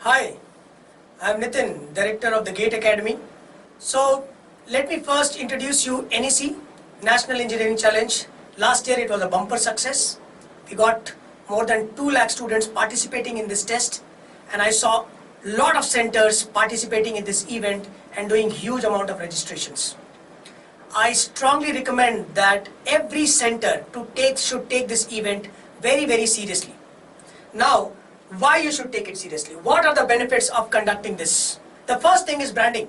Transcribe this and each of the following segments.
Hi, I'm Nitin, Director of the GATE Academy. So, let me first introduce you NEC, National Engineering Challenge. Last year it was a bumper success. We got more than 2 lakh students participating in this test, and I saw a lot of centers participating in this event and doing huge amount of registrations. I strongly recommend that every center should take this event very seriously. Now, why you should take it seriously? What are the benefits of conducting this? The first thing is branding.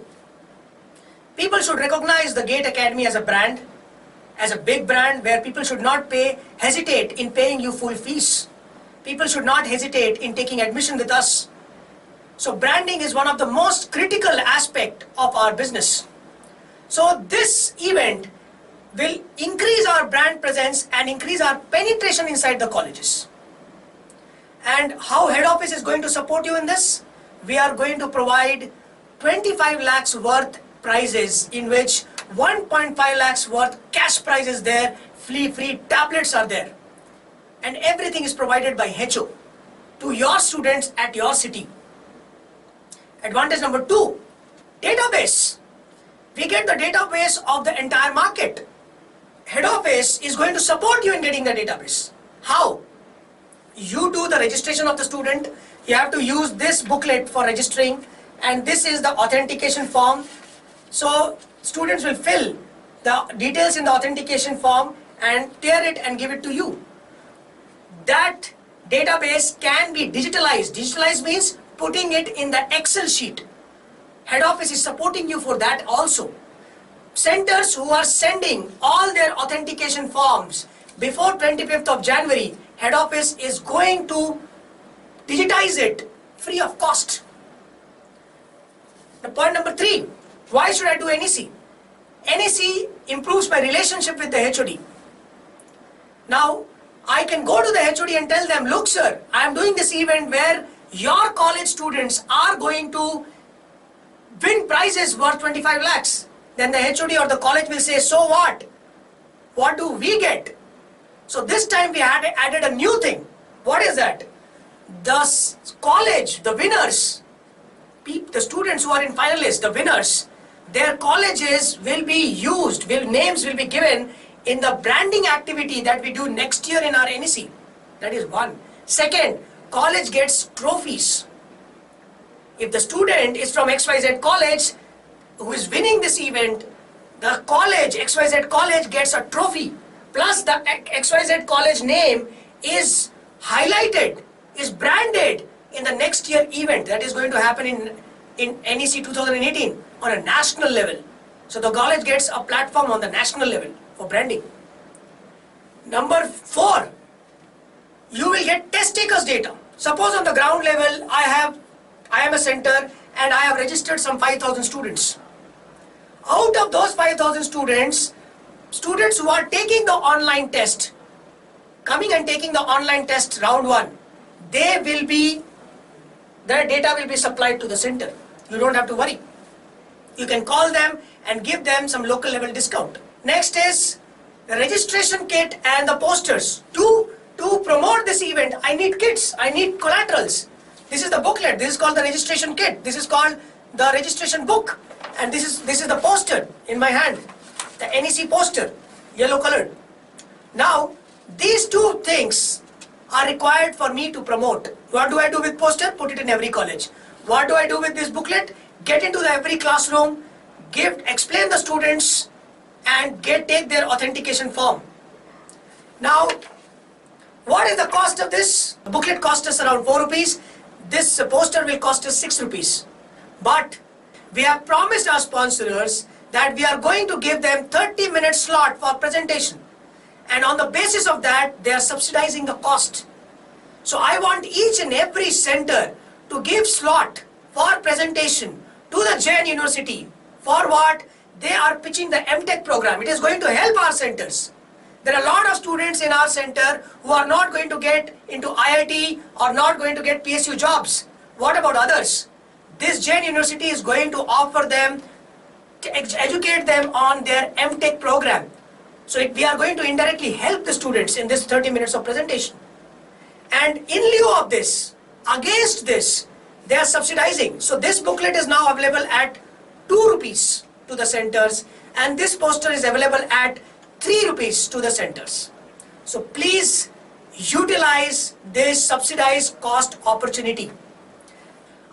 People should recognize the GATE Academy as a brand, as a big brand where people should not hesitate in paying you full fees. People should not hesitate in taking admission with us. So branding is one of the most critical aspect of our business. So this event will increase our brand presence and increase our penetration inside the colleges. And how head office is going to support you in this? We are going to provide 25 lakhs worth prizes, in which 1.5 lakhs worth cash prizes there, free tablets are there. And everything is provided by HO to your students at your city. Advantage number 2, database. We get the database of the entire market. Head office is going to support you in getting the database. How? You do the registration of the student. You have to use this booklet for registering, and this is the authentication form. So students will fill the details in the authentication form and tear it and give it to you. That database can be digitalized. Digitalized means putting it in the Excel sheet. Head office is supporting you for that also. Centers who are sending all their authentication forms before 25th of January, head office is going to digitize it free of cost. The point number 3, why should I do NEC? NEC improves my relationship with the HOD. Now, I can go to the HOD and tell them, look sir, I am doing this event where your college students are going to win prizes worth 25 lakhs. Then the HOD or the college will say, so what? What do we get? So this time we added a new thing. What is that? The college, the winners, the students who are in finalists, the winners, their colleges will be used, names will be given in the branding activity that we do next year in our NEC. That is one. Second, college gets trophies. If the student is from XYZ college who is winning this event, the college, XYZ college, gets a trophy. Plus the XYZ college name is highlighted, is branded in the next year event that is going to happen in NEC 2018 on a national level. So the college gets a platform on the national level for branding. Number 4, you will get test takers data. Suppose on the ground level, I am a center and I have registered some 5,000 students. Out of those 5,000 students who are taking the online test, coming and taking the online test round 1, their data will be supplied to the center. You don't have to worry. You can call them and give them some local level discount. Next is the registration kit and the posters. To promote this event, I need kits, I need collaterals. This is the booklet, this is called the registration kit, this is called the registration book, and this is the poster in my hand, the NEC poster, yellow colored. Now, these 2 things are required for me to promote. What do I do with poster? Put it in every college. What do I do with this booklet? Get into every classroom, explain the students, and take their authentication form. Now, what is the cost of this? The booklet cost us around 4 rupees. This poster will cost us 6 rupees. But we have promised our sponsors that we are going to give them 30-minute slot for presentation. And on the basis of that, they are subsidizing the cost. So I want each and every center to give slot for presentation to the Jain University. For what? They are pitching the MTech program. It is going to help our centers. There are a lot of students in our center who are not going to get into IIT or not going to get PSU jobs. What about others? This Jain University is going to offer them, educate them on their MTech program. So we are going to indirectly help the students in this 30 minutes of presentation. And in lieu of this, against this, they are subsidizing. So this booklet is now available at 2 rupees to the centers, and this poster is available at 3 rupees to the centers. So please utilize this subsidized cost opportunity.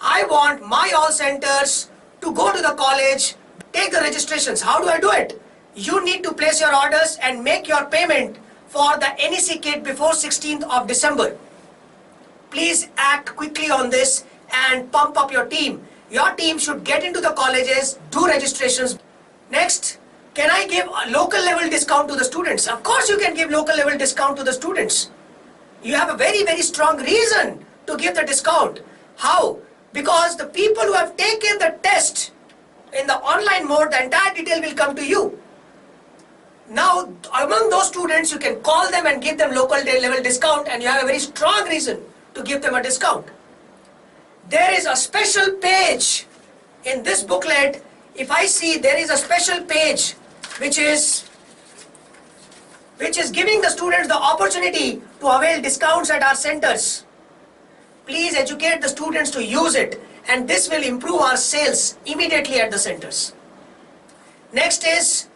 I want my all centers to go to the college, take the registrations. How do I do it? You need to place your orders and make your payment for the NEC kit before 16th of December. Please act quickly on this and pump up your team. Your team should get into the colleges, do registrations. Next, can I give a local level discount to the students? Of course you can give local level discount to the students. You have a very, very strong reason to give the discount. How? Because the people who have taken the test in the online mode, the entire detail will come to you. Now, among those students, you can call them and give them local level discount, and you have a very strong reason to give them a discount. There is a special page in this booklet. If I see, there is a special page which is giving the students the opportunity to avail discounts at our centers. Please educate the students to use it, and this will improve our sales immediately at the centers. Next is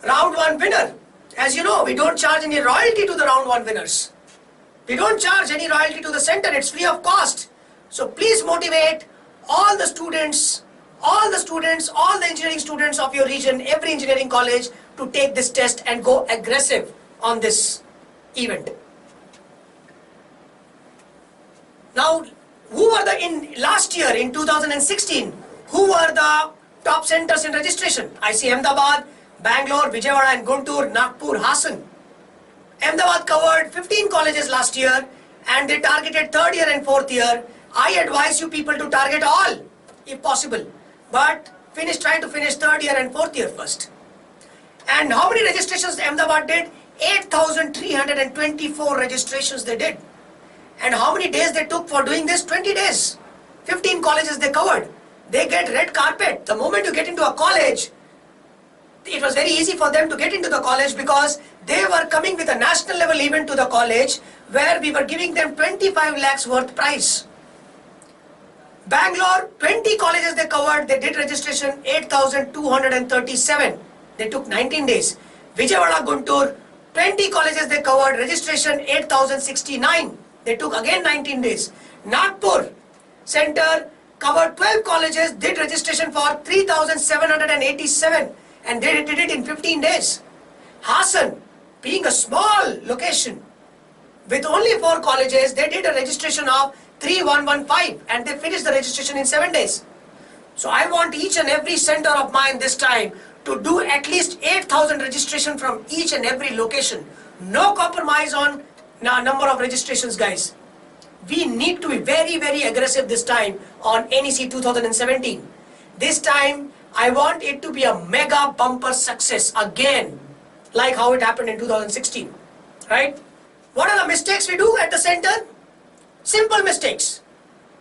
round 1 winner. As you know, we don't charge any royalty to the round 1 winners. We don't charge any royalty to the center, it's free of cost. So please motivate all the students, all the engineering students of your region, every engineering college to take this test and go aggressive on this event. Now, last year in 2016, who were the top centers in registration? I see Ahmedabad, Bangalore, Vijayawada and Guntur, Nagpur, Hassan. Ahmedabad covered 15 colleges last year and they targeted 3rd year and 4th year. I advise you people to target all if possible, but try to finish 3rd year and 4th year first. And how many registrations Ahmedabad did? 8,324 registrations they did. And how many days they took for doing this? 20 days. 15 colleges they covered. They get red carpet. The moment you get into a college, it was very easy for them to get into the college because they were coming with a national level event to the college where we were giving them 25 lakhs worth prize. Bangalore, 20 colleges they covered, they did registration 8,237. They took 19 days. Vijayawada, Guntur, 20 colleges they covered, registration 8,069. They took again 19 days. Nagpur center covered 12 colleges, did registration for 3,787 and they did it in 15 days. Hassan, being a small location with only 4 colleges, they did a registration of 3,115 and they finished the registration in 7 days. So I want each and every center of mine this time to do at least 8,000 registration from each and every location. No compromise on number of registrations, guys. We need to be very, very aggressive this time on NEC 2017. This time, I want it to be a mega bumper success again, like how it happened in 2016, right? What are the mistakes we do at the center? Simple mistakes.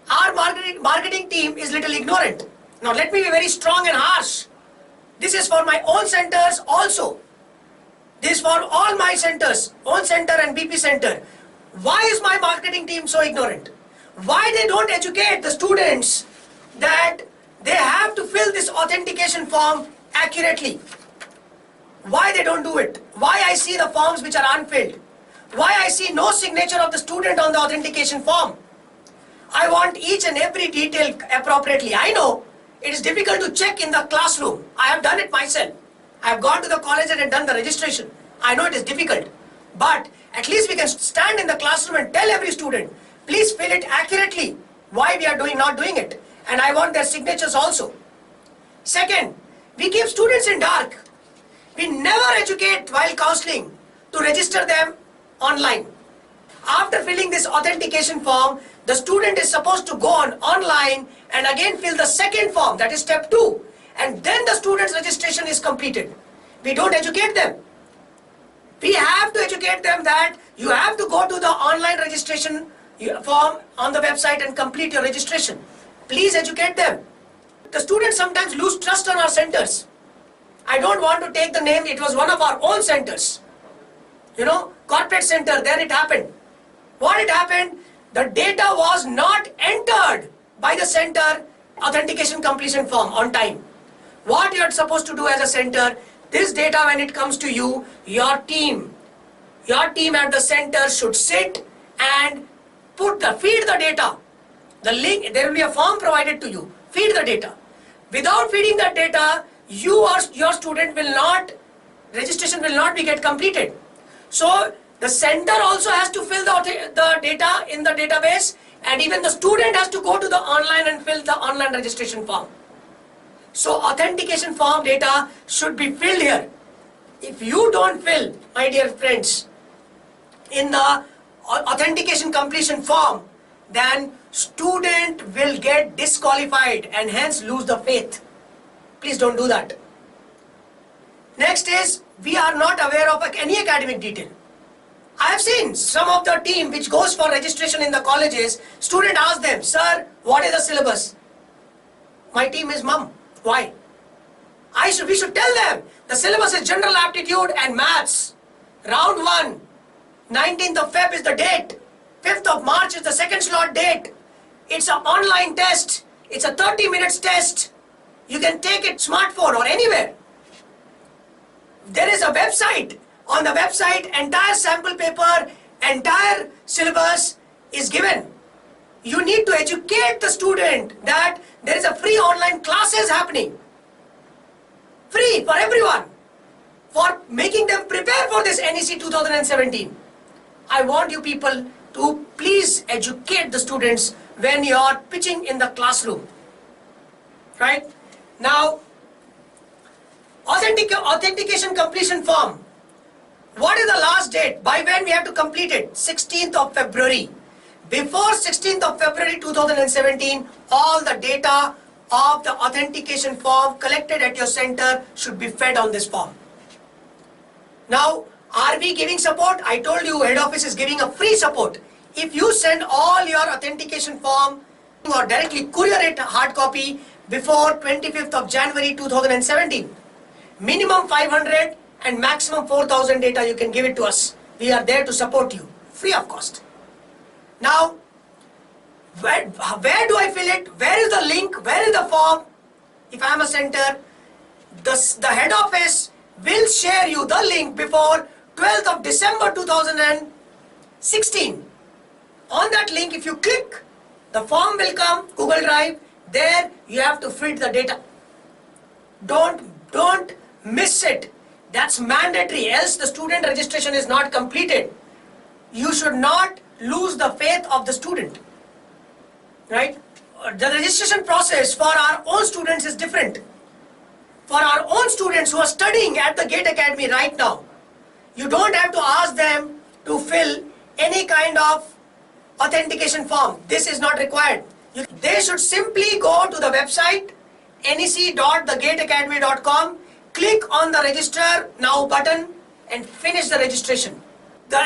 Our marketing team is little ignorant. Now let me be very strong and harsh. This is for my own centers also. This is for all my centers, own center and BP center. Why is my marketing team so ignorant? Why they don't educate the students that they have to fill this authentication form accurately? Why they don't do it? Why I see the forms which are unfilled? Why I see no signature of the student on the authentication form? I want each and every detail appropriately. I know it is difficult to check in the classroom. I have done it myself. I have gone to the college and done the registration. I know it is difficult, but at least we can stand in the classroom and tell every student, please fill it accurately, why we are not doing it. And I want their signatures also. Second, we keep students in dark. We never educate while counseling to register them online. After filling this authentication form, the student is supposed to go online and again fill the second form, that is step 2. And then the student's registration is completed. We don't educate them. We have to educate them that you have to go to the online registration form on the website and complete your registration. Please educate them. The students sometimes lose trust on our centers. I don't want to take the name, it was one of our own centers. You know, corporate center, there it happened. What it happened? The data was not entered by the center authentication completion form on time. What you are supposed to do as a center, this data when it comes to you, your team at the center should sit and feed the data. The link, there will be a form provided to you. Feed the data. Without feeding that data, your student will not, registration will not be get completed. So the center also has to fill the data in the database, and even the student has to go to the online and fill the online registration form. So authentication form data should be filled here. If you don't fill, my dear friends, in the authentication completion form, then student will get disqualified and hence lose the faith. Please don't do that. Next is, we are not aware of any academic detail. I have seen some of the team which goes for registration in the colleges, student asks them, sir, what is the syllabus? My team is mum. Why? We should tell them, the syllabus is general aptitude and maths. Round 1, 19th of Feb is the date. 5th of March is the second slot date. It's an online test. It's a 30 minutes test. You can take it smartphone or anywhere. There is a website. On the website, entire sample paper, entire syllabus is given. You need to educate the student that there is a free online classes happening. Free for everyone. For making them prepare for this NEC 2017. I want you people to please educate the students when you are pitching in the classroom. Right? Now, authentication completion form. What is the last date? By when we have to complete it? 16th of February. Before 16th of February 2017, all the data of the authentication form collected at your center should be fed on this form. Now, are we giving support? I told you head office is giving a free support. If you send all your authentication form or directly courier it hard copy before 25th of January 2017, minimum 500 and maximum 4,000 data you can give it to us. We are there to support you, free of cost. Now, where do I fill it? Where is the link? Where is the form? If I am a center, the head office will share you the link before 12th of December 2016. On that link, if you click, the form will come, Google Drive. There you have to feed the data. Don't miss it. That's mandatory, else the student registration is not completed. You should not lose the faith of the student. Right? The registration process for our own students is different. For our own students who are studying at the GATE Academy right now, you don't have to ask them to fill any kind of authentication form. This is not required. They should simply go to the website nec.thegateacademy.com, click on the register now button and finish the registration. The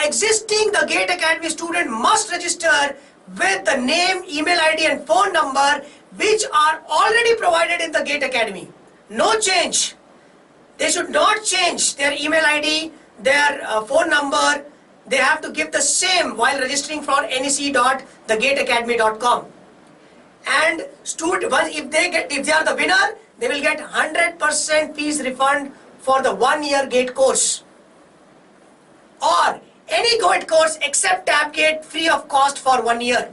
GATE Academy student must register with the name, email ID and phone number which are already provided in the GATE Academy. No change. They should not change their email ID, their phone number. They have to give the same while registering for nec.thegateacademy.com. And if they are the winner, they will get 100% fees refund for the 1-year GATE course. Or any GATE course except TABGATE free of cost for 1 year.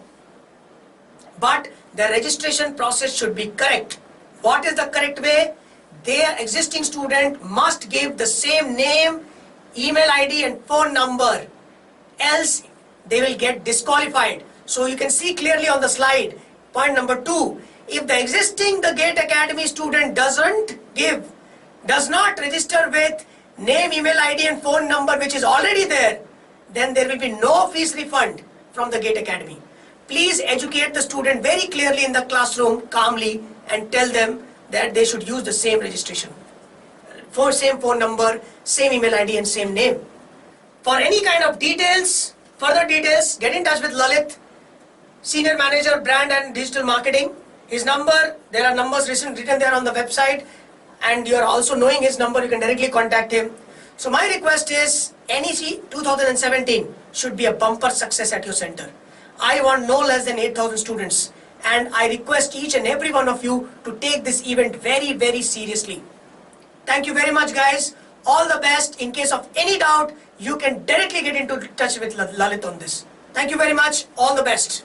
But the registration process should be correct. What is the correct way? Their existing student must give the same name, email ID and phone number. Else they will get disqualified. So you can see clearly on the slide. Point number 2. If the GATE Academy student does not register with name, email ID and phone number which is already there, then there will be no fees refund from the GATE Academy. Please educate the student very clearly in the classroom, calmly, and tell them that they should use the same registration. Same phone number, same email ID and same name. For any kind of details, further details, get in touch with Lalit, Senior Manager, Brand and Digital Marketing. His number, there are numbers written there on the website, and you are also knowing his number, you can directly contact him. So my request is, NEC 2017 should be a bumper success at your center. I want no less than 8,000 students, and I request each and every one of you to take this event very, very seriously. Thank you very much, guys. All the best. In case of any doubt, you can directly get into touch with Lalit on this. Thank you very much. All the best.